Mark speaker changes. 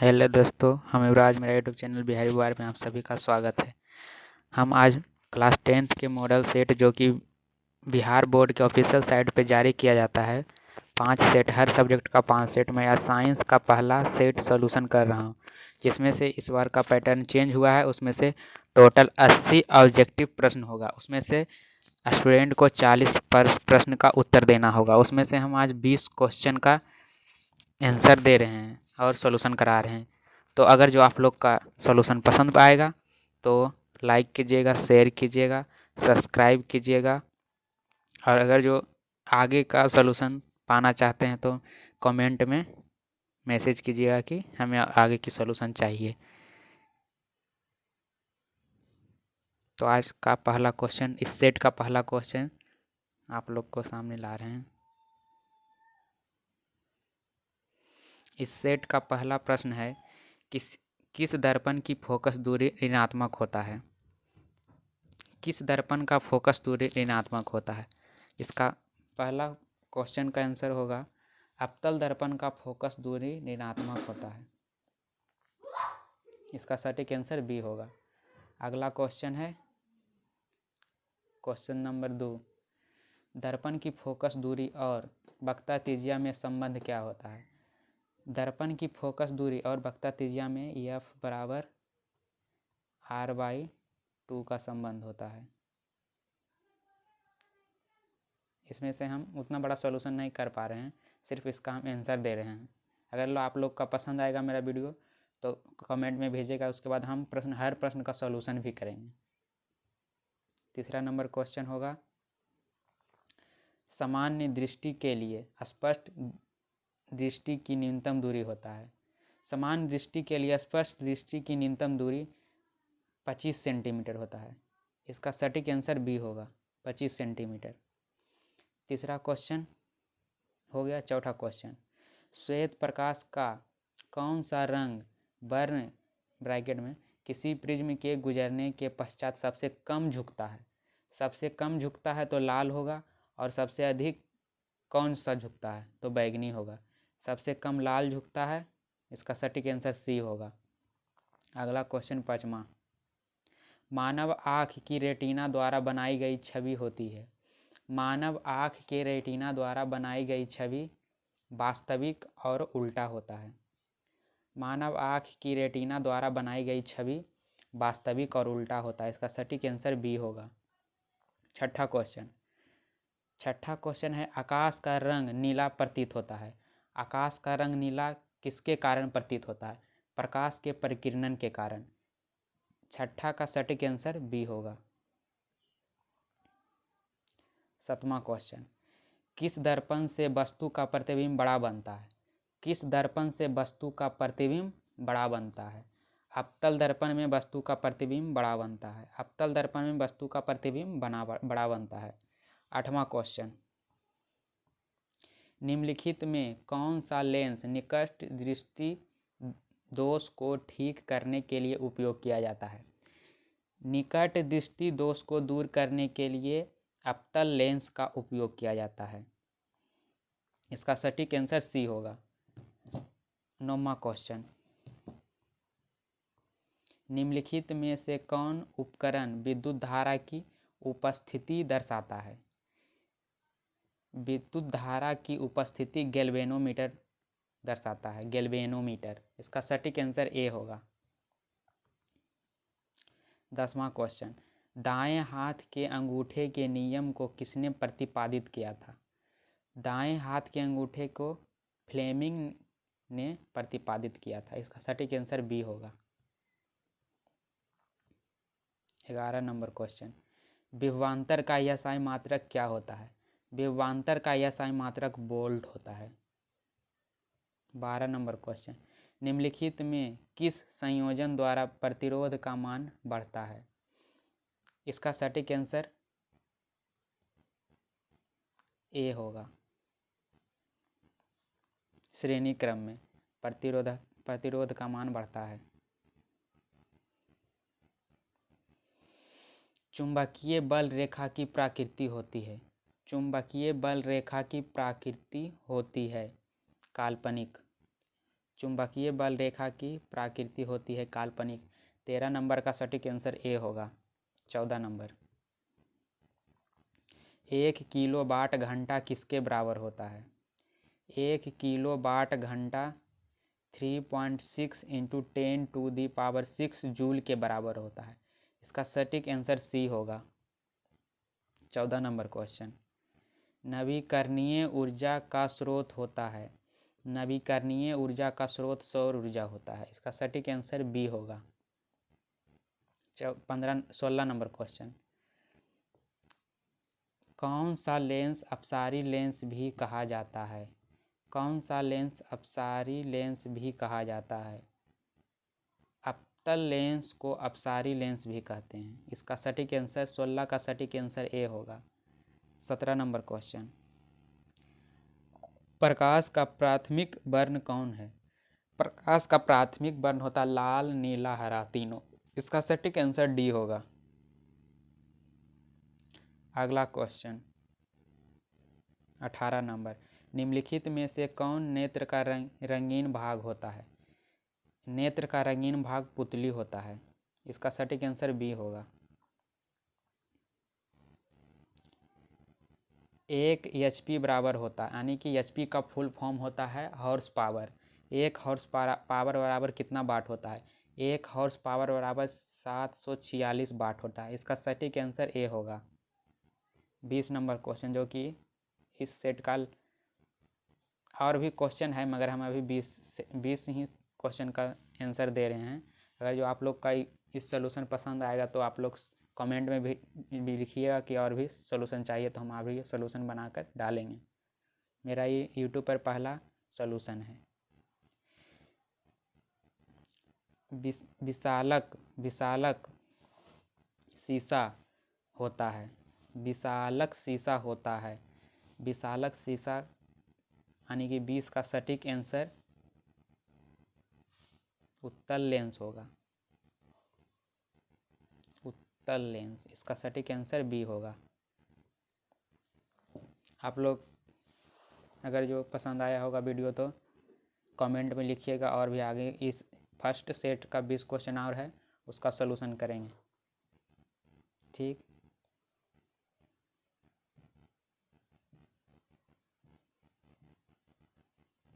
Speaker 1: Hello दोस्तों, हम युवराज, मेरा यूट्यूब चैनल बिहारी बुआर में आप सभी का स्वागत है। हम आज क्लास 10th के मॉडल सेट जो कि बिहार बोर्ड के ऑफिशियल साइट पे जारी किया जाता है, 5 सेट, हर सब्जेक्ट का 5 सेट, मैं आज साइंस का पहला सेट सॉल्यूशन कर रहा हूँ, जिसमें से इस बार का पैटर्न चेंज हुआ है। उसमें से टोटल 80 ऑब्जेक्टिव प्रश्न होगा। उसमें से स्टूडेंट को 40 प्रश्न का उत्तर देना होगा। उसमें से हम आज 20 क्वेश्चन का आंसर दे रहे हैं और सॉल्यूशन करा रहे हैं। तो अगर जो आप लोग का सॉल्यूशन पसंद आएगा तो लाइक कीजिएगा, शेयर कीजिएगा, सब्सक्राइब कीजिएगा, और अगर जो आगे का सॉल्यूशन पाना चाहते हैं तो कमेंट में मैसेज कीजिएगा कि हमें आगे की सॉल्यूशन चाहिए। तो आज का पहला क्वेश्चन, इस सेट का पहला क्वेश्चन आप लोग को सामने ला रहे हैं। इस सेट का पहला प्रश्न है, किस दर्पण की फोकस दूरी ऋणात्मक होता है। किस दर्पण का फोकस दूरी ऋणात्मक होता है। इसका पहला क्वेश्चन का आंसर होगा अवतल दर्पण का फोकस दूरी ऋणात्मक होता है। इसका सटीक आंसर बी होगा। अगला क्वेश्चन है क्वेश्चन नंबर 2, दर्पण की फोकस दूरी और वक्रता त्रिज्या में संबंध क्या होता है। दर्पण की फोकस दूरी और वक्रता त्रिज्या में एफ बराबर r/2 का संबंध होता है। इसमें से हम उतना बड़ा सॉल्यूशन नहीं कर पा रहे हैं, सिर्फ इसका हम आंसर दे रहे हैं। अगर आप लोग का पसंद आएगा मेरा वीडियो तो कमेंट में भेजिएगा, उसके बाद हम हर प्रश्न का सॉल्यूशन भी करेंगे। तीसरा नंबर क्वेश्चन होगा, सामान्य दृष्टि के लिए स्पष्ट दृष्टि की न्यूनतम दूरी होता है। सामान्य दृष्टि के लिए स्पष्ट दृष्टि की न्यूनतम दूरी 25 सेंटीमीटर होता है। इसका सटीक आंसर बी होगा, 25 सेंटीमीटर। तीसरा क्वेश्चन हो गया। चौथा क्वेश्चन, श्वेत प्रकाश का कौन सा रंग वर्ण ब्रैकेट में किसी प्रिज्म के गुजरने के पश्चात सबसे कम झुकता है। सबसे कम झुकता है तो लाल होगा, और सबसे अधिक कौन सा झुकता है तो बैगनी होगा। सबसे कम लाल झुकता है, इसका सटीक आंसर सी होगा। अगला क्वेश्चन पाँचवा, मानव आँख की रेटिना द्वारा बनाई गई छवि होती है। मानव आँख के रेटिना द्वारा बनाई गई छवि वास्तविक और उल्टा होता है। मानव आँख की रेटिना द्वारा बनाई गई छवि वास्तविक और उल्टा होता है। इसका सटीक आंसर बी होगा। छठा क्वेश्चन है, आकाश का रंग नीला प्रतीत होता है। आकाश का रंग नीला किसके कारण प्रतीत होता है। प्रकाश के परिकिरणन के कारण। छठा का सटीक आंसर बी होगा। सातवां क्वेश्चन, किस दर्पण से वस्तु का प्रतिबिंब बड़ा बनता है। किस दर्पण से वस्तु का प्रतिबिंब बड़ा बनता है। अवतल दर्पण में वस्तु का प्रतिबिंब बड़ा बनता है। अवतल दर्पण में वस्तु का प्रतिबिंब बड़ा बनता है। आठवां क्वेश्चन, निम्नलिखित में कौन सा लेंस निकट दृष्टि दोष को ठीक करने के लिए उपयोग किया जाता है। निकट दृष्टि दोष को दूर करने के लिए अवतल लेंस का उपयोग किया जाता है। इसका सटीक आंसर सी होगा। नौवां क्वेश्चन, निम्नलिखित में से कौन उपकरण विद्युत धारा की उपस्थिति दर्शाता है। विद्युत धारा की उपस्थिति गैल्वेनोमीटर दर्शाता है, गैल्वेनोमीटर। इसका सटीक आंसर ए होगा। 10वां क्वेश्चन, दाएं हाथ के अंगूठे के नियम को किसने प्रतिपादित किया था। दाएं हाथ के अंगूठे को फ्लेमिंग ने प्रतिपादित किया था। इसका सटीक आंसर बी होगा। 11 नंबर क्वेश्चन, विभवांतर का एसआई मात्रक क्या होता है। विभवांतर का एसआई मात्रक वोल्ट होता है। 12 नंबर क्वेश्चन, निम्नलिखित में किस संयोजन द्वारा प्रतिरोध का मान बढ़ता है। इसका सटीक आंसर ए होगा। श्रेणी क्रम में प्रतिरोध का मान बढ़ता है। चुंबकीय बल रेखा की प्रकृति होती है। चुंबकीय बल रेखा की प्रकृति होती है काल्पनिक। चुंबकीय बल रेखा की प्रकृति होती है काल्पनिक। 13 नंबर का सटीक आंसर ए होगा। 14 नंबर, 1 किलोवाट घंटा किसके बराबर होता है? 1 किलोवाट घंटा 3.6 × 10⁶ जूल के बराबर होता है। इसका सटीक आंसर सी होगा। 14 नंबर क्वेश्चन, नवीकरणीय ऊर्जा का स्रोत होता है। नवीकरणीय ऊर्जा का स्रोत सौर ऊर्जा होता है। इसका सटीक आंसर बी होगा। 16 नंबर क्वेश्चन, कौन सा लेंस अपसारी लेंस भी कहा जाता है? कौन सा लेंस अपसारी लेंस भी कहा जाता है? अवतल लेंस को अपसारी लेंस भी कहते हैं। इसका सटीक आंसर 16 का सटीक आंसर ए होगा। 17 नंबर क्वेश्चन, प्रकाश का प्राथमिक वर्ण कौन है? प्रकाश का प्राथमिक वर्ण होता है लाल, नीला, हरा, तीनों। इसका सटीक आंसर डी होगा। अगला क्वेश्चन 18 नंबर, निम्नलिखित में से कौन नेत्र का रंगीन भाग होता है? नेत्र का रंगीन भाग पुतली होता है। इसका सटीक आंसर बी होगा। 1 HP बराबर होता है, यानी कि HP का फुल फॉर्म होता है हॉर्स पावर। 1 हॉर्स पावर बराबर कितना वाट होता है? 1 हॉर्स पावर बराबर 746 वाट होता है। इसका सटीक आंसर ए होगा। 20 नंबर क्वेश्चन, जो कि इस सेट का और भी क्वेश्चन है, मगर हम अभी 20 ही क्वेश्चन का आंसर दे रहे हैं। अगर जो आप लोग का इस सोल्यूशन पसंद आएगा तो आप लोग कमेंट में भी लिखिएगा कि और भी सोल्यूशन चाहिए, तो हम अभी सोल्यूशन बनाकर डालेंगे। मेरा ये यूट्यूब पर पहला सोल्यूशन है। विशालक शीशा होता है। विशालक शीशा होता है। विशालक शीशा यानी कि 20 का सटीक आंसर उत्तल लेंस होगा। उत्तल लेंस, इसका सटीक आंसर बी होगा। आप लोग अगर जो पसंद आया होगा वीडियो तो कमेंट में लिखिएगा, और भी आगे इस फर्स्ट सेट का 20 क्वेश्चन और है, उसका सलूशन करेंगे। ठीक।